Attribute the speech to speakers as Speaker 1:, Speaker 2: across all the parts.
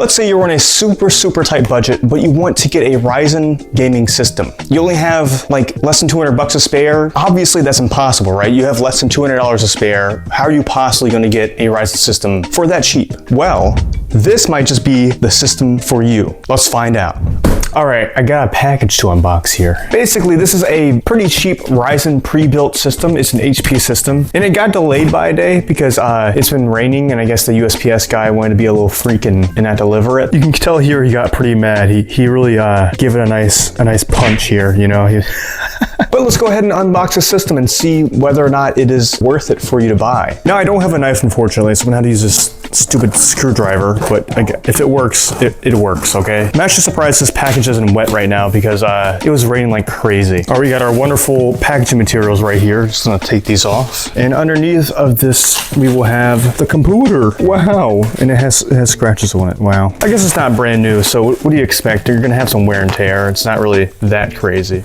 Speaker 1: Let's say you're on a super tight budget, but you want to get a Ryzen gaming system. You only have like less than $200 to spare. Obviously that's impossible, right? You have less than $200 to spare. How are you possibly going to get a Ryzen system for that cheap? Well, this might just be the system for you. Let's find out. All right, I got a package to unbox here. Basically, this is a pretty cheap Ryzen pre-built system. It's an HP system, and it got delayed by a day because it's been raining, and I guess the USPS guy wanted to be a little freak and not deliver it. You can tell here he got pretty mad. He really gave it a nice punch here, you know. But let's go ahead and unbox the system and see whether or not it is worth it for you to buy. Now, I don't have a knife, unfortunately, so I'm gonna have to use this stupid screwdriver, but if it works, it works, okay? I'm actually surprised this package isn't wet right now because it was raining like crazy. All right, we got our wonderful packaging materials right here. Just gonna take these off. And underneath of this, we will have the computer. Wow, and it has scratches on it, wow. I guess it's not brand new, so what do you expect? You're gonna have some wear and tear. It's not really that crazy.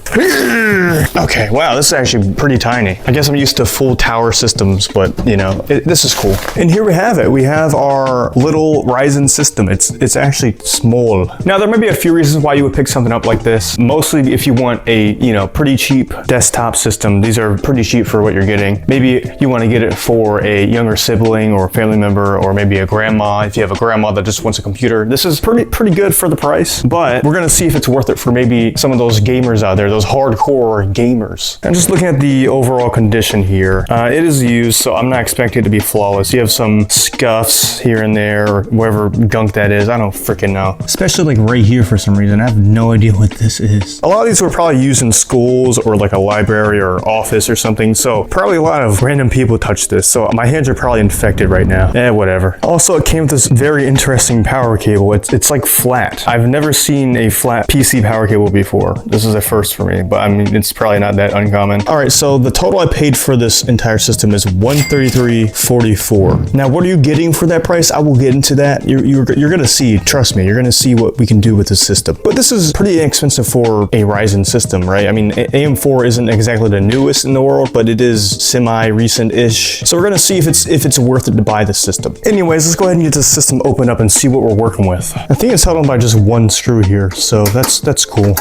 Speaker 1: Okay, wow, this is actually pretty tiny. I guess I'm used to full tower systems, but you know, this is cool. And here we have it. We have our little Ryzen system. It's actually small. Now, there may be a few reasons why you would pick something up like this. Mostly if you want a, you know, pretty cheap desktop system. These are pretty cheap for what you're getting. Maybe you want to get it for a younger sibling or family member, or maybe a grandma. If you have a grandma that just wants a computer, this is pretty good for the price, but we're gonna see if it's worth it for maybe some of those gamers out there, those hardcore gamers. I'm just looking at the overall condition here. It is used, so I'm not expecting it to be flawless. You have some scuffs here and there, or whatever gunk that is. I don't freaking know. Especially like right here for some reason. I have no idea what this is. A lot of these were probably used in schools or like a library or office or something, so probably a lot of random people touched this, so my hands are probably infected right now. Whatever. Also, it came with this very interesting power cable. It's like flat. I've never seen a flat PC power cable before. This is a first for me, but I mean, it's probably not that uncommon. All right, so the total I paid for this entire system is $133.44. Now, what are you getting for that price? I will get into that. You're gonna see, trust me, you're gonna see what we can do with this system. But this is pretty inexpensive for a Ryzen system, right? I mean, AM4 isn't exactly the newest in the world, but it is semi-recent-ish. So we're gonna see if it's worth it to buy this system. Anyways, let's go ahead and get this system open up and see what we're working with. I think it's held on by just one screw here, so that's cool.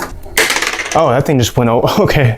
Speaker 1: Oh, that thing just went out. Okay.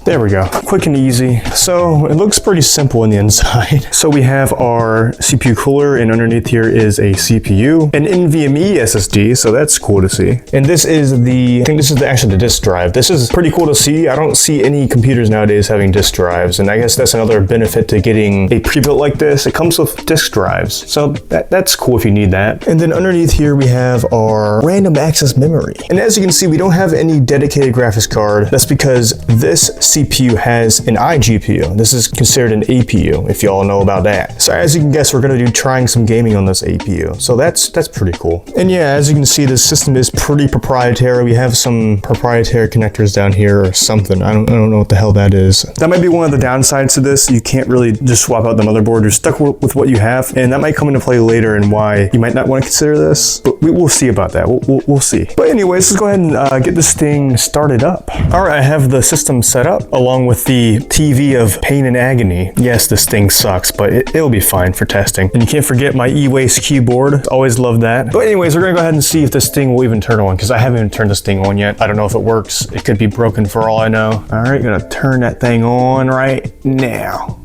Speaker 1: There we go. Quick and easy. So it looks pretty simple on the inside. So we have our CPU cooler, and underneath here is a CPU, an NVMe SSD, so that's cool to see. And this is I think this is actually the disk drive. This is pretty cool to see. I don't see any computers nowadays having disk drives, and I guess that's another benefit to getting a pre-built like this. It comes with disk drives, so that's cool if you need that. And then underneath here we have our random access memory. And as you can see, we don't have any dedicated graphics card. That's because this CPU has an iGPU. This is considered an APU, if you all know about that. So as you can guess, we're gonna be trying some gaming on this APU. So that's pretty cool. And yeah, as you can see, this system is pretty proprietary. We have some proprietary connectors down here or something. I don't know what the hell that is. That might be one of the downsides to this. You can't really just swap out the motherboard. You're stuck with what you have, and that might come into play later and why you might not want to consider this, but we'll see about that. We'll see. But anyways, let's go ahead and get this thing started up. All right, I have the system set up along with the TV of pain and agony. Yes, this thing sucks, but it'll be fine for testing. And you can't forget my e-waste keyboard. Always love that. But anyways, we're gonna go ahead and see if this thing will even turn on, because I haven't even turned this thing on yet. I don't know if it works. It could be broken for all I know. All right, gonna turn that thing on right now.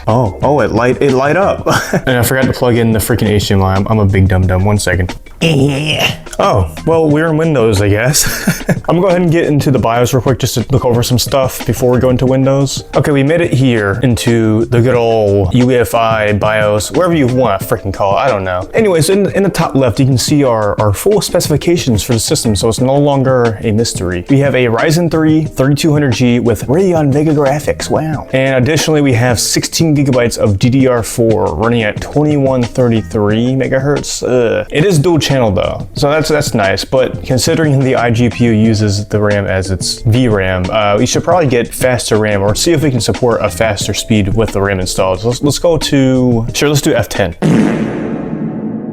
Speaker 1: Oh, it light up. And I forgot to plug in the freaking HDMI. I'm a big dum-dum. 1 second. Oh, well, we're in Windows, I guess. I'm gonna go ahead and get into the BIOS real quick just to look over some stuff before we go into Windows. Okay, we made it here into the good old UEFI BIOS, wherever you want to freaking call it, I don't know. Anyways, in the top left, you can see our full specifications for the system, so it's no longer a mystery. We have a Ryzen 3 3200G with Radeon Vega graphics, wow. And additionally, we have 16 gigabytes of DDR4 running at 2133 megahertz. It is dual channel though, so that's nice, but considering the iGPU uses the RAM as its VRAM, we should probably get faster RAM or see if we can support a faster speed with the RAM installed. So let's go to, sure, let's do F10.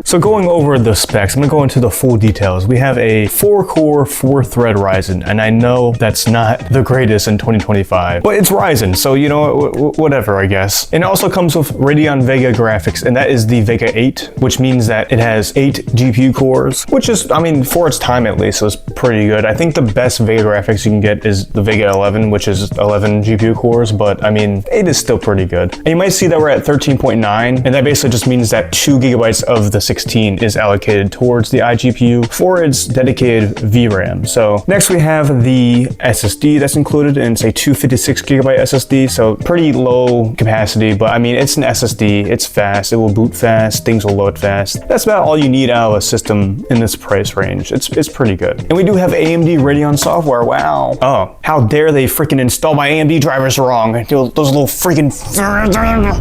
Speaker 1: So going over the specs, I'm gonna go into the full details. We have a 4-core, 4-thread Ryzen, and I know that's not the greatest in 2025, but it's Ryzen, so you know, whatever, I guess. And it also comes with Radeon Vega graphics, and that is the Vega 8, which means that it has 8 GPU cores, which is, I mean, for its time at least, it was pretty good. I think the best Vega graphics you can get is the Vega 11, which is 11 GPU cores, but I mean, 8 is still pretty good. And you might see that we're at 13.9, and that basically just means that 2 gigabytes of the 16 is allocated towards the iGPU for its dedicated VRAM. So next we have the SSD that's included, and it's a 256 gigabyte SSD, so pretty low capacity, but I mean, it's an SSD, it's fast, it will boot fast, things will load fast. That's about all you need out of a system in this price range. It's pretty good. And we do have AMD Radeon software, wow. Oh, how dare they freaking install my AMD drivers wrong. Those little freaking...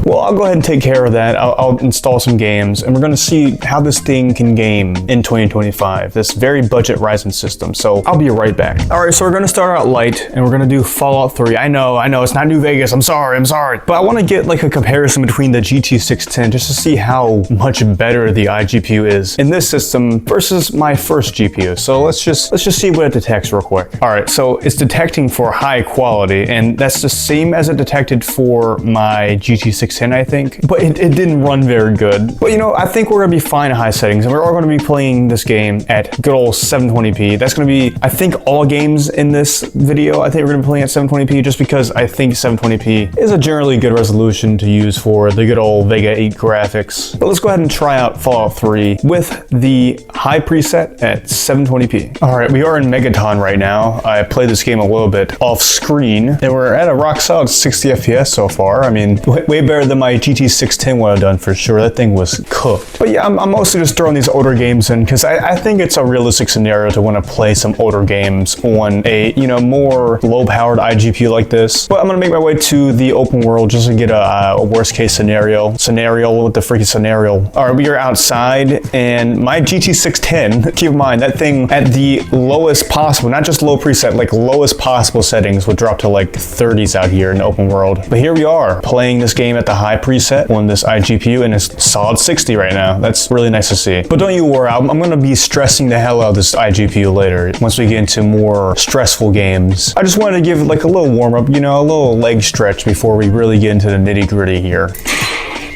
Speaker 1: Well, I'll go ahead and take care of that. I'll install some games, and we're gonna see how this thing can game in 2025, this very budget Ryzen system. So I'll be right back. All right, so we're gonna start out light, and we're gonna do Fallout 3. I know, it's not New Vegas, I'm sorry. But I wanna get like a comparison between the GT 610 just to see how much better the iGPU is in this system versus my first GPU. So let's just see what it detects real quick. All right, so it's detecting for high quality, and that's the same as it detected for my GT 610, I think, but it didn't run very good. But you know, I think we're gonna be fine at high settings, and we're all gonna be playing this game at good old 720p. That's gonna be, I think, all games in this video, I think we're gonna be playing at 720p just because I think 720p is a generally good resolution to use for the good old Vega 8 graphics. But let's go ahead and try out Fallout 3 with the high preset at 720p. All right, we are in Megaton right now. I played this game a little bit off screen, and we're at a rock solid 60 FPS so far. I mean, way better than my GT 610 would have done for sure. That thing was cooked. But yeah, I'm mostly just throwing these older games in because I think it's a realistic scenario to want to play some older games on a, you know, more low-powered iGPU like this. But I'm gonna make my way to the open world just to get a worst-case scenario. What the freaking scenario? All right, we are outside, and my GT 610, keep in mind, that thing at the lowest possible, not just low preset, like lowest possible settings would drop to like 30s out here in the open world. But here we are, playing this game at the high preset on this iGPU, and it's solid 60 right now. That's really nice to see. But don't you worry, I'm gonna be stressing the hell out of this iGPU later, once we get into more stressful games. I just wanted to give like a little warm-up, you know, a little leg stretch before we really get into the nitty-gritty here.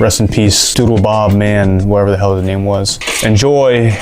Speaker 1: Rest in peace, Doodle Bob, man, whatever the hell his name was. Enjoy.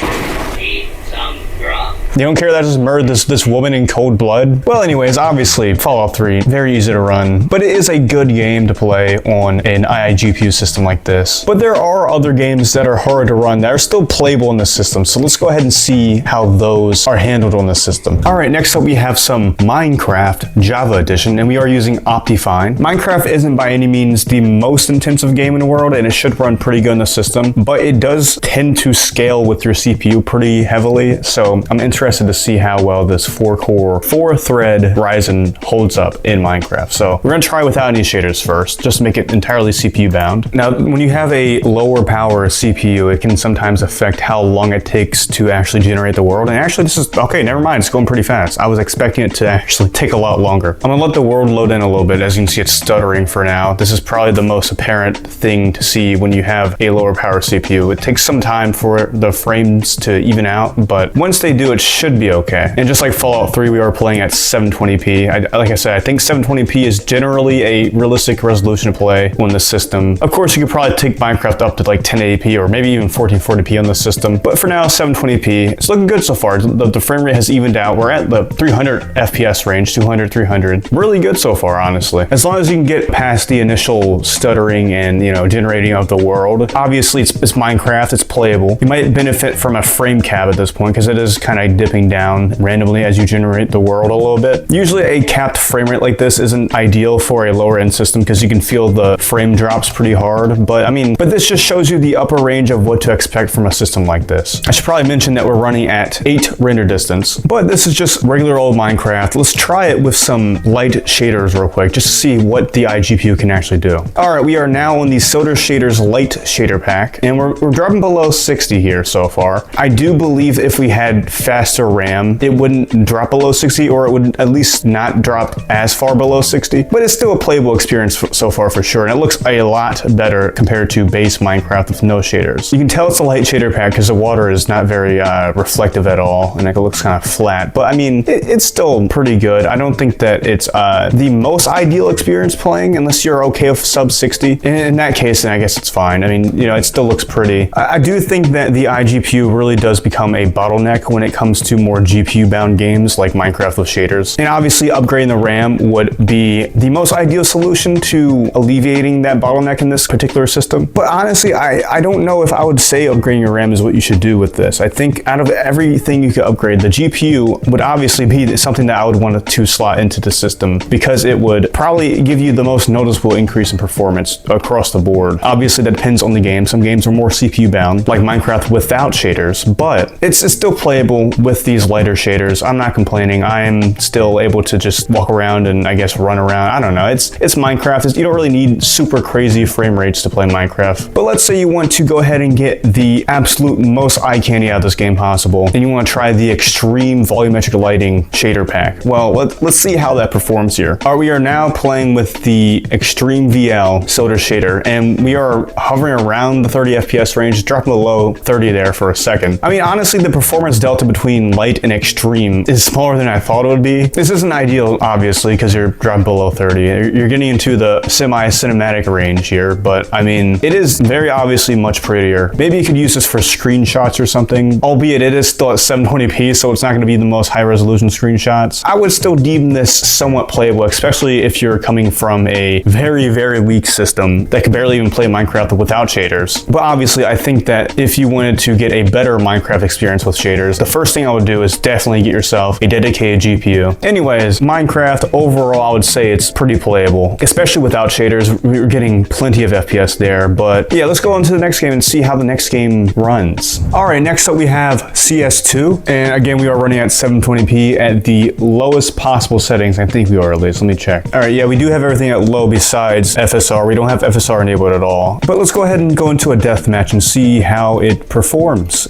Speaker 1: You don't care that I just murdered this woman in cold blood? Well, anyways, obviously, Fallout 3, very easy to run, but it is a good game to play on an iGPU system like this. But there are other games that are hard to run that are still playable in this system, so let's go ahead and see how those are handled on this system. All right, next up we have some Minecraft Java Edition, and we are using Optifine. Minecraft isn't by any means the most intensive game in the world, and it should run pretty good in the system, but it does tend to scale with your CPU pretty heavily, so I'm interested to see how well this 4-core, 4-thread Ryzen holds up in Minecraft. So we're gonna try without any shaders first, just to make it entirely CPU bound. Now, when you have a lower power CPU, it can sometimes affect how long it takes to actually generate the world. And actually this is, okay, never mind, it's going pretty fast. I was expecting it to actually take a lot longer. I'm gonna let the world load in a little bit. As you can see, it's stuttering for now. This is probably the most apparent thing to see when you have a lower power CPU. It takes some time for the frames to even out, but once they do, it should be okay. And just like Fallout 3, we are playing at 720p. Like I said, I think 720p is generally a realistic resolution to play on this system. Of course, you could probably take Minecraft up to like 1080p or maybe even 1440p on the system. But for now, 720p. It's looking good so far. The frame rate has evened out. We're at the 300 FPS range, 200, 300. Really good so far, honestly. As long as you can get past the initial stuttering and, you know, generating of the world. Obviously, it's Minecraft, it's playable. You might benefit from a frame cap at this point because it is kind of dipping down randomly as you generate the world a little bit. Usually a capped frame rate like this isn't ideal for a lower end system because you can feel the frame drops pretty hard, but this just shows you the upper range of what to expect from a system like this. I should probably mention that we're running at 8 render distance, but this is just regular old Minecraft. Let's try it with some light shaders real quick just to see what the iGPU can actually do. All right, we are now on the Soda Shaders Light Shader Pack, and we're dropping below 60 here so far. I do believe if we had fast faster RAM, it wouldn't drop below 60, or it would at least not drop as far below 60. But it's still a playable experience so far for sure, and it looks a lot better compared to base Minecraft with no shaders. You can tell it's a light shader pack because the water is not very reflective at all, and it looks kind of flat. But I mean, it's still pretty good. I don't think that it's the most ideal experience playing, unless you're okay with sub 60. In that case, then I guess it's fine. I mean, you know, it still looks pretty. I do think that the iGPU really does become a bottleneck when it comes to more GPU-bound games like Minecraft with shaders. And obviously, upgrading the RAM would be the most ideal solution to alleviating that bottleneck in this particular system. But honestly, I don't know if I would say upgrading your RAM is what you should do with this. I think out of everything you could upgrade, the GPU would obviously be something that I would want to slot into the system, because it would probably give you the most noticeable increase in performance across the board. Obviously, that depends on the game. Some games are more CPU bound, like Minecraft without shaders, but it's still playable with these lighter shaders. I'm not complaining. I am still able to just walk around and I guess run around. I don't know. It's Minecraft. You don't really need super crazy frame rates to play Minecraft. But let's say you want to go ahead and get the absolute most eye candy out of this game possible, and you want to try the extreme volumetric lighting shader pack. Well, let's see how that performs here. We are now playing with the Extreme VL Soda shader, and we are hovering around the 30 FPS range, dropping below 30 there for a second. I mean, honestly, the performance delta between light and extreme is smaller than I thought it would be. This isn't ideal, obviously, because you're dropping below 30. You're getting into the semi-cinematic range here, but I mean, it is very obviously much prettier. Maybe you could use this for screenshots or something, albeit it is still at 720p, so it's not going to be the most high-resolution screenshots. I would still deem this somewhat playable, especially if you're coming from a very, very weak system that could barely even play Minecraft without shaders. But obviously, I think that if you wanted to get a better Minecraft experience with shaders, the first thing I would do is definitely get yourself a dedicated GPU. Anyways, Minecraft overall, I would say it's pretty playable, especially without shaders. We're getting plenty of FPS there, but yeah, let's go on to the next game and see how the next game runs. All right, next up we have CS2, and again, we are running at 720p at the lowest possible settings. I think we are, at least. Let me check. All right, yeah, we do have everything at low besides FSR. We don't have FSR enabled at all. But let's go ahead and go into a deathmatch and see how it performs.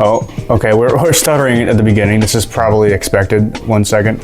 Speaker 1: Oh, okay, we're stuttering at the beginning. This is probably expected. 1 second.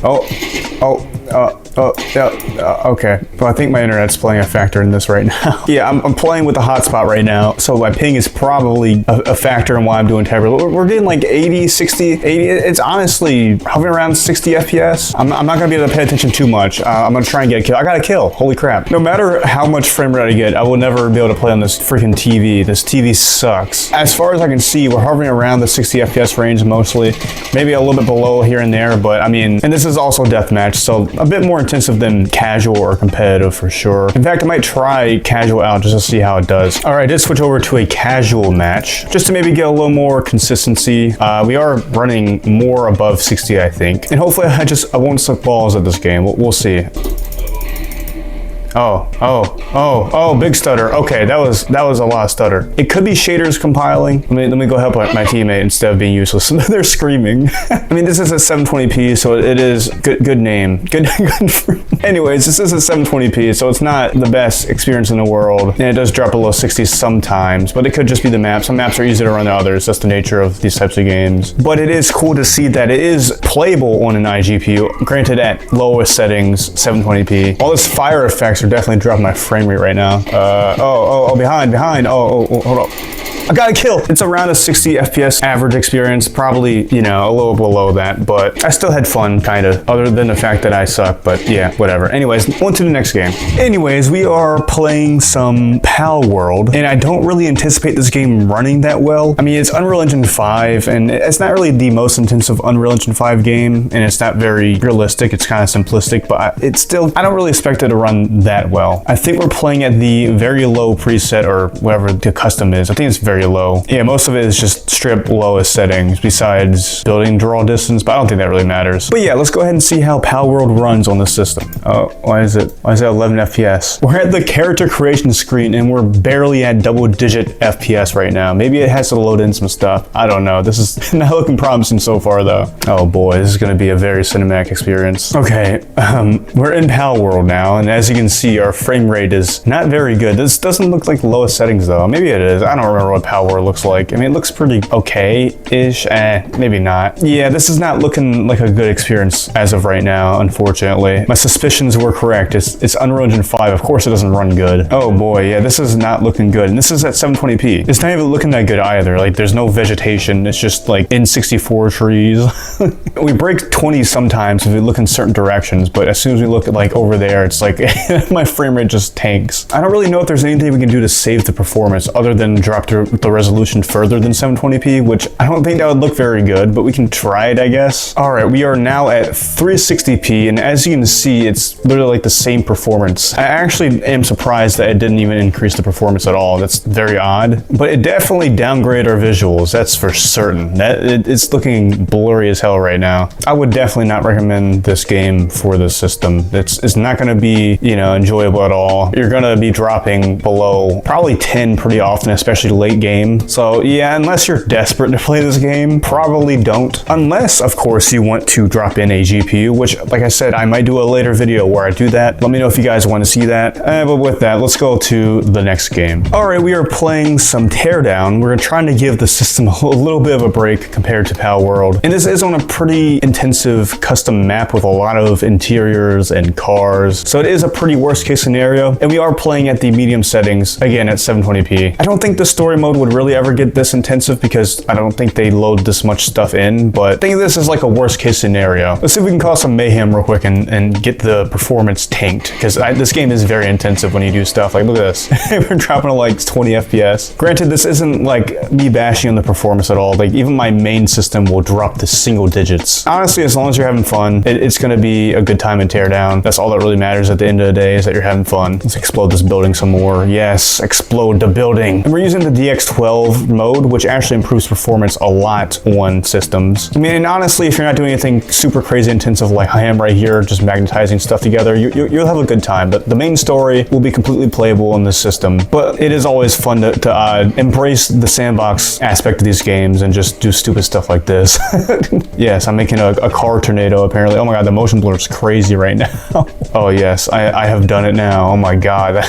Speaker 1: Okay. Well, I think my internet's playing a factor in this right now. Yeah, I'm playing with the hotspot right now, so my ping is probably a factor in why I'm doing terrible. We're getting like 80, 60, 80. It's honestly hovering around 60 FPS. I'm not gonna be able to pay attention too much. I'm gonna try and get a kill. I got a kill. Holy crap. No matter how much frame rate I get, I will never be able to play on this freaking TV. This TV sucks. As far as I can see, we're hovering around the 60 FPS range mostly. Maybe a little bit below here and there, but I mean, and this is also deathmatch, so a bit more intensive than casual or competitive for sure. In fact, I might try casual out just to see how it does. All right, let's switch over to a casual match just to maybe get a little more consistency. We are running more above 60, I think, and hopefully I won't suck balls at this game. We'll see. Oh, big stutter. Okay, that was a lot of stutter. It could be shaders compiling. Let me go help my teammate instead of being useless. They're screaming. I mean, this is at 720p, so it is good name. Good. Anyways, this is at 720p, so it's not the best experience in the world, and it does drop below 60 sometimes, but it could just be the map. Some maps are easier to run than others. That's the nature of these types of games. But it is cool to see that it is playable on an iGPU, granted at lowest settings, 720p. All this fire effects are definitely dropping my frame rate right now. Behind. Hold up. I got a kill. It's around a 60 FPS average experience, probably, you know, a little below that, but I still had fun, kind of, other than the fact that I suck, but yeah, whatever. Anyways, on to the next game. Anyways, we are playing some Palworld, and I don't really anticipate this game running that well. I mean, it's Unreal Engine 5, and it's not really the most intensive Unreal Engine 5 game, and it's not very realistic. It's kind of simplistic, but it's still, I don't really expect it to run that well. I think we're playing at the very low preset, or whatever the custom is. I think it's very low. Yeah, most of it is just strip lowest settings besides building draw distance, but I don't think that really matters. But yeah, let's go ahead and see how Palworld runs on this system. Oh, why is it 11 FPS? We're at the character creation screen and we're barely at double-digit FPS right now. Maybe it has to load in some stuff. I don't know. This is not looking promising so far though. Oh boy, this is going to be a very cinematic experience. Okay, we're in Palworld now, and as you can see, our frame rate is not very good. This doesn't look like lowest settings though. Maybe it is. I don't remember what Palworld looks like. I mean, it looks pretty okay-ish. Maybe not. Yeah, this is not looking like a good experience as of right now, unfortunately. My suspicions were correct. It's Unreal Engine 5. Of course it doesn't run good. Oh boy, yeah, this is not looking good. And this is at 720p. It's not even looking that good either. Like, there's no vegetation. It's just like N64 trees. We break 20 sometimes if we look in certain directions, but as soon as we look at like over there, it's like my frame rate just tanks. I don't really know if there's anything we can do to save the performance other than drop the resolution further than 720p, which I don't think that would look very good, but we can try it, I guess. All right, we are now at 360p, and as you can see, it's literally like the same performance. I actually am surprised that it didn't even increase the performance at all. That's very odd, but it definitely downgraded our visuals, that's for certain. It's looking blurry as hell right now. I would definitely not recommend this game for this system. It's not gonna be, you know, enjoyable at all. You're gonna be dropping below probably 10 pretty often, especially late game. So yeah, unless you're desperate to play this game, probably don't. Unless, of course, you want to drop in a GPU, which, like I said, I might do a later video where I do that. Let me know if you guys want to see that. But with that, let's go to the next game. All right, we are playing some Teardown. We're trying to give the system a little bit of a break compared to Palworld. And this is on a pretty intensive custom map with a lot of interiors and cars. So it is a pretty worst case scenario. And we are playing at the medium settings, again at 720p. I don't think the story mode would really ever get this intensive because I don't think they load this much stuff in, but I think this is like a worst case scenario. Let's see if we can cause some mayhem real quick and get the performance tanked, because this game is very intensive when you do stuff. Like, look at this. We're dropping to like 20 FPS. Granted, this isn't like me bashing on the performance at all. Like, even my main system will drop to single digits. Honestly, as long as you're having fun, it's gonna be a good time in Teardown. That's all that really matters at the end of the day, is that you're having fun. Let's explode this building some more. Yes, explode the building. And we're using the DX12 mode, which actually improves performance a lot on systems. I mean, and honestly, if you're not doing anything super crazy intensive like I am right here, just magnetizing stuff together, you'll have a good time. But the main story will be completely playable in this system. But it is always fun to embrace the sandbox aspect of these games and just do stupid stuff like this. Yes, I'm making a car tornado apparently. Oh my god, the motion blur is crazy right now. Oh yes, I have done it now. Oh my god, that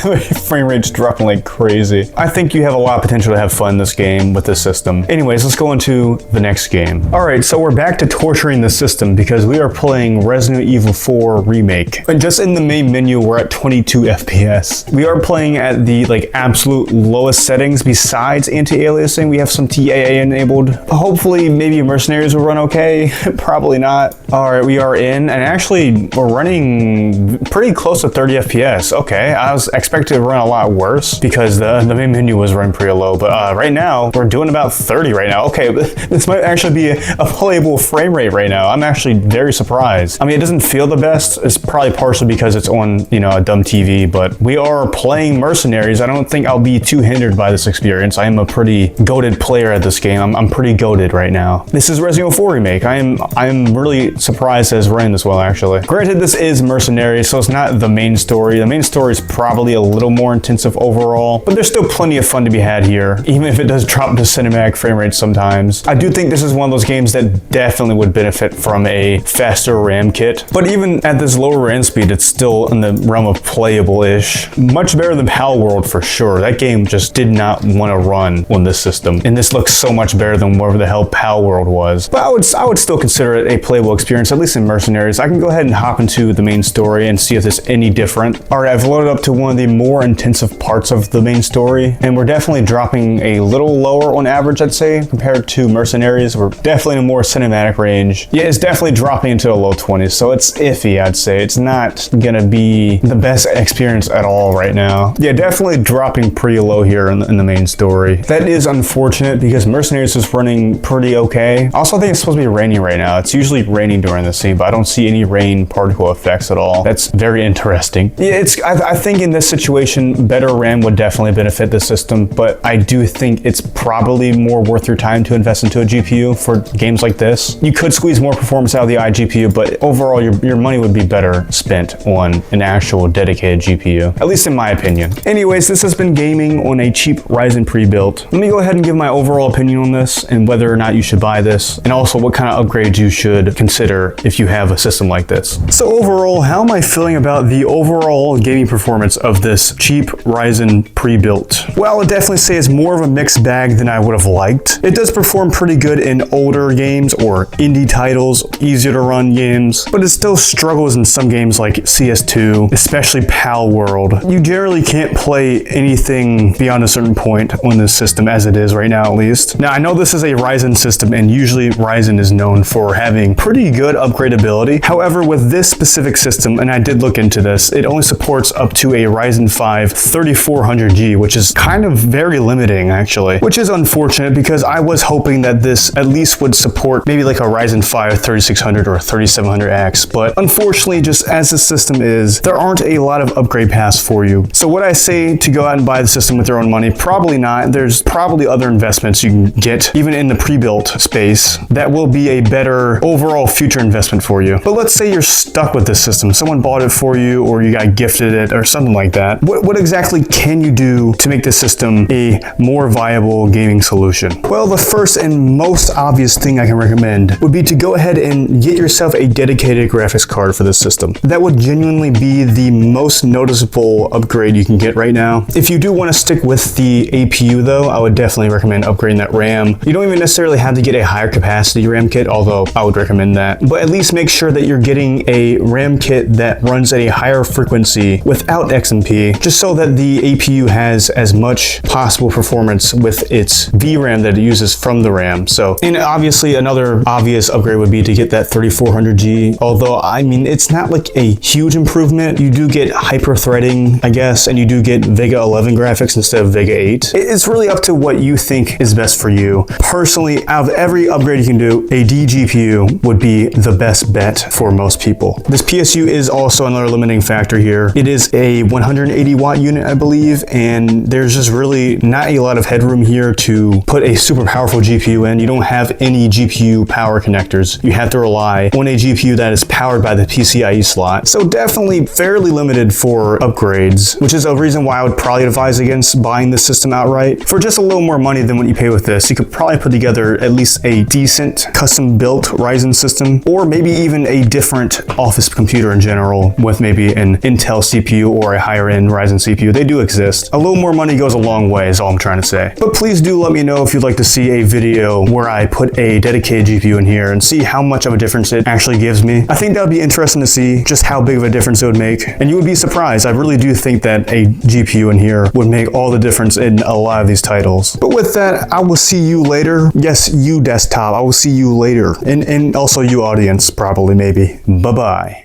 Speaker 1: frame rate's dropping like crazy. I think you have a lot of potential to have fun in this game with this system. Anyways, let's go into the next game. All right, so we're back to torturing the system because we are playing Resident Evil 4 Remake. And just in the main menu, we're at 22 FPS. We are playing at the like absolute lowest settings. Besides anti-aliasing, we have some TAA enabled. Hopefully, maybe Mercenaries will run okay. Probably not. All right, we are in, and actually, we're running pretty close to 30 FPS. Okay, I was expecting to run a lot worse because the main menu was running pretty low, but right now, we're doing about 30 right now. Okay, this might actually be a playable frame rate right now. I'm actually very surprised. I mean, it doesn't feel the best. It's probably partially because it's on, you know, a dumb TV, but we are playing Mercenaries. I don't think I'll be too hindered by this experience. I am a pretty goated player at this game. I'm pretty goated right now. This is Resident Evil 4 Remake. I am really surprised that it's running this well, actually. Granted, this is Mercenaries, so it's not the main story. The main story is probably a little more intensive overall, but there's still plenty of fun to be had here, even if it does drop to cinematic frame rates sometimes. I do think this is one of those games that definitely would benefit from a faster RAM kit, but even at this lower RAM speed, it's still in the realm of playable-ish. Much better than Palworld for sure. That game just did not want to run on this system, and this looks so much better than whatever the hell Palworld was. But I would still consider it a playable experience, at least in Mercenaries. I can go ahead and hop into the main story and see if it's any different. All right, I've loaded up to one of the more intensive parts of the main story, and we're definitely dropping a little lower on average, I'd say, compared to Mercenaries. We're definitely in a more cinematic range. Yeah, it's definitely dropping into the low 20s, so it's iffy, I'd say. It's not gonna be the best experience at all right now. Yeah, definitely dropping pretty low here in the main story. That is unfortunate because Mercenaries is running pretty okay. I also think it's supposed to be raining right now. It's usually raining during the scene, but I don't see any rain particle effects at all. That's very interesting. Yeah, I think in this situation, better RAM would definitely benefit the system, but I do think it's probably more worth your time to invest into a GPU for games like this. You could squeeze more performance out of the iGPU, but overall your money would be better spent on an actual dedicated GPU, at least in my opinion. Anyways, this has been gaming on a cheap Ryzen pre-built. Let me go ahead and give my overall opinion on this and whether or not you should buy this, and also what kind of upgrades you should consider if you have a system like this. So overall, how am I feeling about the overall gaming performance of this cheap Ryzen pre-built? Well, I would definitely say it's more more of a mixed bag than I would have liked. It does perform pretty good in older games or indie titles, easier to run games, but it still struggles in some games like CS2, especially Palworld. You generally can't play anything beyond a certain point on this system as it is right now, at least. Now, I know this is a Ryzen system, and usually Ryzen is known for having pretty good upgradability. However, with this specific system, and I did look into this, it only supports up to a Ryzen 5 3400G, which is kind of very limiting actually, which is unfortunate because I was hoping that this at least would support maybe like a Ryzen 5 3600 or 3700X, but unfortunately, just as the system is, there aren't a lot of upgrade paths for you. So would I say to go out and buy the system with your own money? Probably not. There's probably other investments you can get, even in the pre-built space, that will be a better overall future investment for you. But let's say you're stuck with this system. Someone bought it for you, or you got gifted it, or something like that. What exactly can you do to make this system a more viable gaming solution? Well, the first and most obvious thing I can recommend would be to go ahead and get yourself a dedicated graphics card for this system. That would genuinely be the most noticeable upgrade you can get right now. If you do want to stick with the APU though, I would definitely recommend upgrading that RAM. You don't even necessarily have to get a higher capacity RAM kit, although I would recommend that. But at least make sure that you're getting a RAM kit that runs at a higher frequency without XMP, just so that the APU has as much possible performance with its VRAM that it uses from the RAM. So, and obviously another obvious upgrade would be to get that 3400G, although I mean, it's not like a huge improvement. You do get hyper threading, I guess, and you do get Vega 11 graphics instead of Vega 8. It's really up to what you think is best for you. Personally, out of every upgrade you can do, a DGPU would be the best bet for most people. This PSU is also another limiting factor here. It is a 180 watt unit, I believe, and there's just really not a lot of headroom here to put a super powerful GPU in. You don't have any GPU power connectors. You have to rely on a GPU that is powered by the PCIe slot. So definitely fairly limited for upgrades, which is a reason why I would probably advise against buying this system outright. For just a little more money than what you pay with this, you could probably put together at least a decent custom built Ryzen system, or maybe even a different office computer in general with maybe an Intel CPU or a higher end Ryzen CPU. They do exist. A little more money goes a long way is all I'm trying to say. But please do let me know if you'd like to see a video where I put a dedicated GPU in here and see how much of a difference it actually gives me. I think that would be interesting to see just how big of a difference it would make. And you would be surprised. I really do think that a GPU in here would make all the difference in a lot of these titles. But with that, I will see you later. Yes, you desktop. I will see you later. And also you audience, probably, maybe. Bye-bye.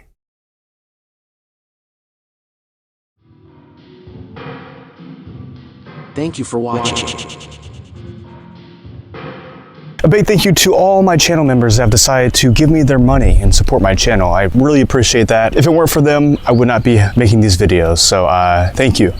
Speaker 2: Thank you for watching.
Speaker 1: A big thank you to all my channel members that have decided to give me their money and support my channel. I really appreciate that. If it weren't for them, I would not be making these videos. So thank you.